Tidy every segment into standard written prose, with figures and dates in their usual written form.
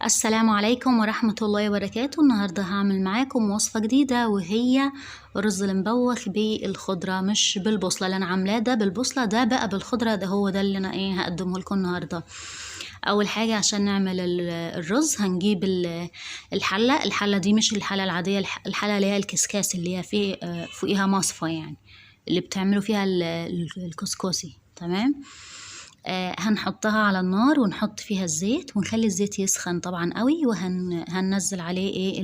السلام عليكم ورحمة الله وبركاته. النهاردة هعمل معاكم وصفة جديدة، وهي الرز المبوخ بالخضرة، مش بالبصلة اللي أنا عاملاه ده بالبصلة، ده بقى بالخضرة. ده هو ده اللي أنا هقدمه لكم النهاردة. أول حاجة عشان نعمل الرز هنجيب الحلة دي، مش الحلة العادية، الحلة اللي هي الكسكاس اللي هي فوقيها مصفى، يعني اللي بتعملوا فيها الكسكسي. تمام. هنحطها على النار ونحط فيها الزيت ونخلي الزيت يسخن طبعا قوي، وهننزل عليه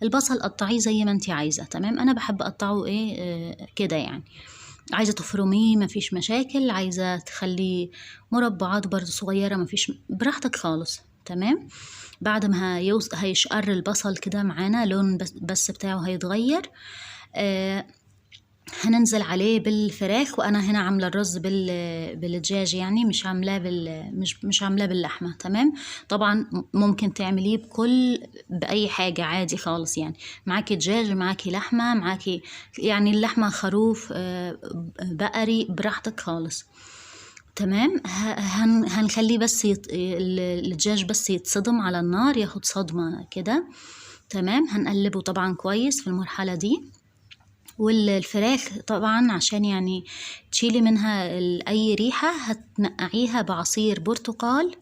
البصل قطعيه زي ما انتي عايزة. تمام. انا بحب اقطعه كده يعني. عايزة تفرميه مفيش مشاكل، عايزة تخليه مربعات برضو صغيرة مفيش، براحتك خالص. تمام. بعد ما هيشقر البصل كده معانا لون، بس بتاعه هيتغير. هننزل عليه بالفراخ، وانا هنا عامله الرز بالدجاج، يعني مش عاملاه باللحمه. تمام. طبعا ممكن تعمليه باي حاجه عادي خالص، يعني معاكي دجاج، معاكي لحمه، معاكي يعني اللحمه خروف، بقري، براحتك خالص. تمام. هنخليه بس الدجاج بس يتصدم على النار، ياخد صدمه كده. تمام. هنقلبه طبعا كويس في المرحله دي. والفراخ طبعا عشان يعني تشيلي منها اي ريحة، هتنقعيها بعصير برتقال،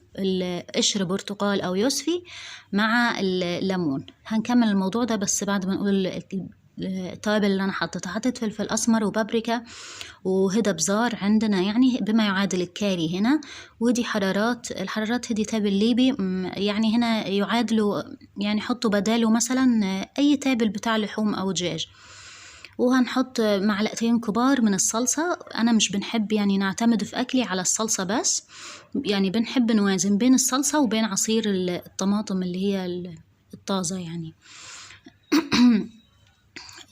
قشر برتقال او يوسفي، مع الليمون. هنكمل الموضوع ده بس بعد ما نقول التوابل اللي انا حطيت فلفل اسمر وبابريكا وهدى بزار عندنا، يعني بما يعادل الكاري هنا. ودي الحرارات هدي تابل ليبي، يعني هنا يعادلوا، يعني حطوا بداله مثلا اي تابل بتاع لحوم او دجاج. وهنحط معلقتين كبار من الصلصة. أنا مش بنحب يعني نعتمد في أكلي على الصلصة بس، يعني بنحب نوازن بين الصلصة وبين عصير الطماطم اللي هي الطازة يعني.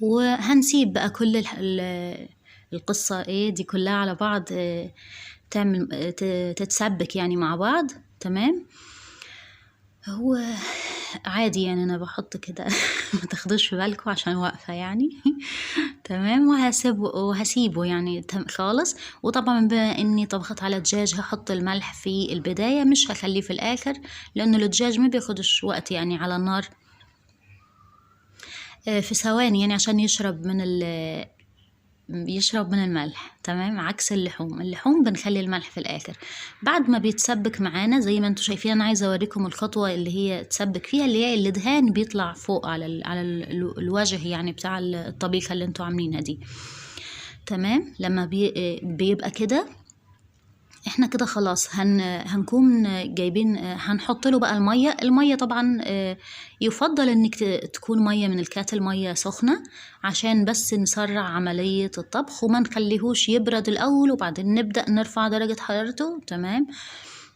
وهنسيب بقى كل القصة دي كلها على بعض، تتسبك يعني مع بعض. تمام. هو عادي يعني انا بحط كده ما تاخدوش في بالكم عشان واقفه يعني. تمام. وهسيبه يعني خالص. وطبعا بما اني طبخت على دجاج، هحط الملح في البدايه، مش هخليه في الاخر، لانه الدجاج ما بياخدش وقت يعني على النار، في ثواني يعني، عشان يشرب من الملح. تمام. عكس اللحوم بنخلي الملح في الاخر بعد ما بيتسبك معانا زي ما انتم شايفين. انا عايزه اوريكم الخطوه اللي هي تسبك فيها، اللي هي الدهان بيطلع فوق على الوجه يعني بتاع الطبيخه اللي انتم عاملينها دي. تمام. لما بيبقى كده، احنا كده خلاص هنكون جايبين، هنحط له بقى المية طبعا يفضل انك تكون مية من الكاتل، مية سخنة، عشان بس نسرع عملية الطبخ وما نخليهوش يبرد الاول وبعدين نبدأ نرفع درجة حرارته. تمام.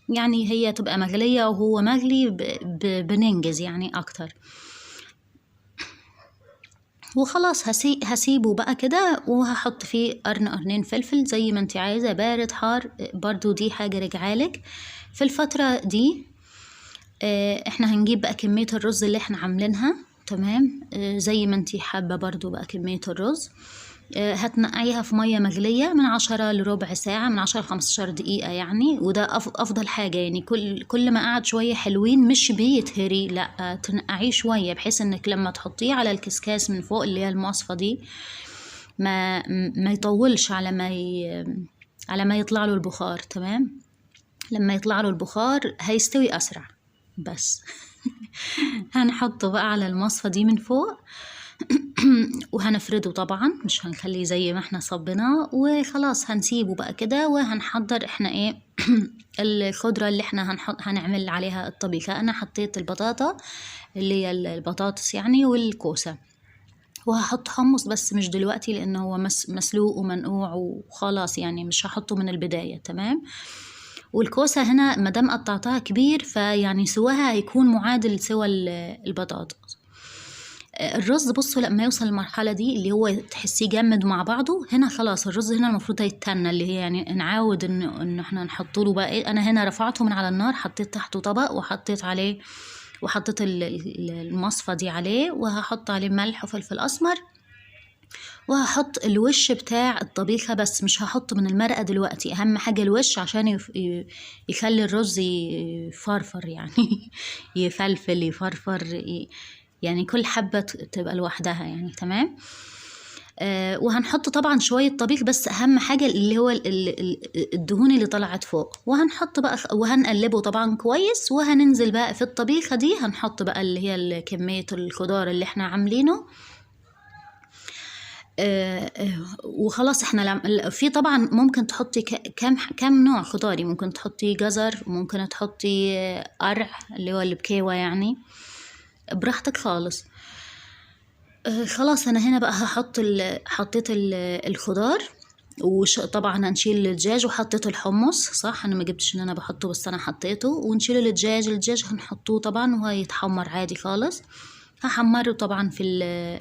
يعني هي تبقى مغلية وهو مغلي، بننجز يعني اكتر. وخلاص هسيبه بقى كده، وهحط فيه قرنين فلفل زي ما انت عايزة، بارد حار برضو، دي حاجة رجعالك في الفترة دي. احنا هنجيب بقى كمية الرز اللي احنا عاملينها. تمام. زي ما انت حابة برضو بقى كمية الرز. هتنقعيها في مية مغلية من 10 لربع ساعة، من 10 ل15 دقيقة يعني. وده أفضل حاجة يعني. كل ما قعد شوية حلوين، مش بيتهري، لأ، تنقعيه شوية بحيث إنك لما تحطيه على الكسكاس من فوق اللي هي المصفى دي، ما يطولش على ما يطلع له البخار. تمام. لما يطلع له البخار هيستوي أسرع بس. هنحطه بقى على المصفى دي من فوق. وهنفرده طبعا، مش هنخليه زي ما احنا صبناه. وخلاص هنسيبه بقى كده، وهنحضر احنا الخضرة اللي احنا هنعمل عليها الطبيخة. انا حطيت البطاطا اللي هي البطاطس يعني، والكوسة. وهحط حمص بس مش دلوقتي، لانه هو مسلوق ومنقوع وخلاص يعني، مش هحطه من البداية. تمام. والكوسة هنا مادام قطعتها كبير، فيعني سواها هيكون معادل سوى البطاطس. الرز بصوا لما يوصل المرحلة دي اللي هو تحسيه جمد مع بعضه، هنا خلاص الرز هنا المفروض هيتنى، اللي هي يعني نعاود ان احنا نحط له بقى انا هنا رفعته من على النار، حطيت تحته طبق وحطيت عليه، وحطيت المصفى دي عليه، وهحط عليه ملح وفلفل اسمر وهحط الوش بتاع الطبيخة بس، مش هحط من المرقة دلوقتي. أهم حاجة الوش عشان يخلي الرز يفرفر يعني يفلفل يفرفر يعني كل حبة تبقى لوحدها يعني. تمام. وهنحط طبعا شوية طبيخ، بس أهم حاجة اللي هو الدهون اللي طلعت فوق. وهنحط بقى وهنقلبه طبعا كويس، وهننزل بقى في الطبيخة دي. هنحط بقى اللي هي كمية الخضار اللي احنا عاملينه. وخلاص احنا في طبعا ممكن تحطي كم نوع خضاري. ممكن تحطي جزر، ممكن تحطي قرع اللي هو البكيوة يعني، براحتك خالص. خلاص انا هنا بقى حطيت الخضار، وطبعا هنشيل الدجاج، وحطيت الحمص. صح، انا ما جبتش ان انا بحطه، بس انا حطيته. ونشيل الدجاج هنحطوه طبعا وهيتحمر عادي خالص. هحمره طبعا في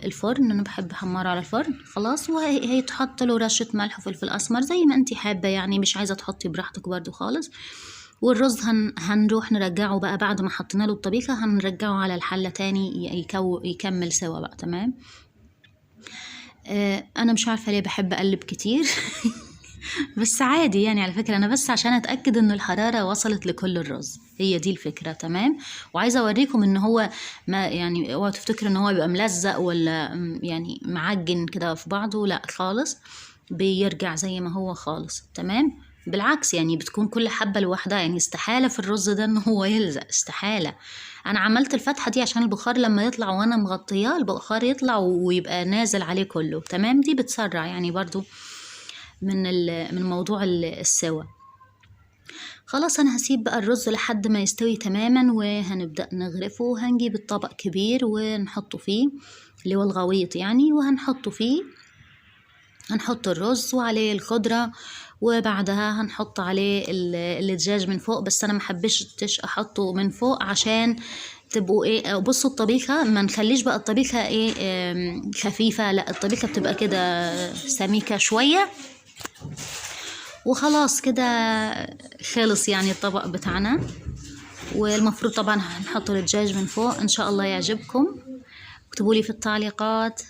الفرن، انا بحب احمره على الفرن. خلاص، وهيتحط له رشة ملح وفلفل اسمر زي ما انتي حابة يعني، مش عايزة تحطي براحتك برضو خالص. والرز هنروح نرجعه بقى بعد ما حطينا له الطبيخة، هنرجعه على الحلة تاني يكمل سوا بقى. تمام. انا مش عارفة ليه بحب اقلب كتير بس عادي يعني، على فكرة أنا بس عشان أتأكد إن الحرارة وصلت لكل الرز، هي دي الفكرة. تمام. وعايزة أوريكم إن هو ما يعني اوعوا تفتكروا إن هو يبقى ملزق ولا يعني معجن كده في بعضه، لا خالص، بيرجع زي ما هو خالص. تمام. بالعكس يعني بتكون كل حبة لوحدها يعني. استحالة في الرز ده إن هو يلزق، استحالة. أنا عملت الفتحة دي عشان البخار لما يطلع وأنا مغطياه البخار يطلع ويبقى نازل عليه كله. تمام. دي بتسرع يعني برضو من موضوع السوا. خلاص انا هسيب بقى الرز لحد ما يستوي تماما، وهنبدأ نغرفه. وهنجيب الطبق كبير ونحطه فيه، اللي هو الغويط يعني، وهنحطه فيه. هنحط الرز وعليه الخضرة، وبعدها هنحط عليه الدجاج من فوق. بس انا ما حبيتش احطه من فوق عشان تبقوا ايه. بصوا الطبيخة ما نخليش بقى الطبيخة ايه خفيفة، لا الطبيخة بتبقى كده سميكة شوية. وخلاص كده خلص يعني الطبق بتاعنا. والمفروض طبعا هنحط الدجاج من فوق. ان شاء الله يعجبكم. اكتبوا لي في التعليقات،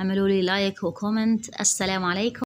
اعملوا لي لايك وكومنت. السلام عليكم.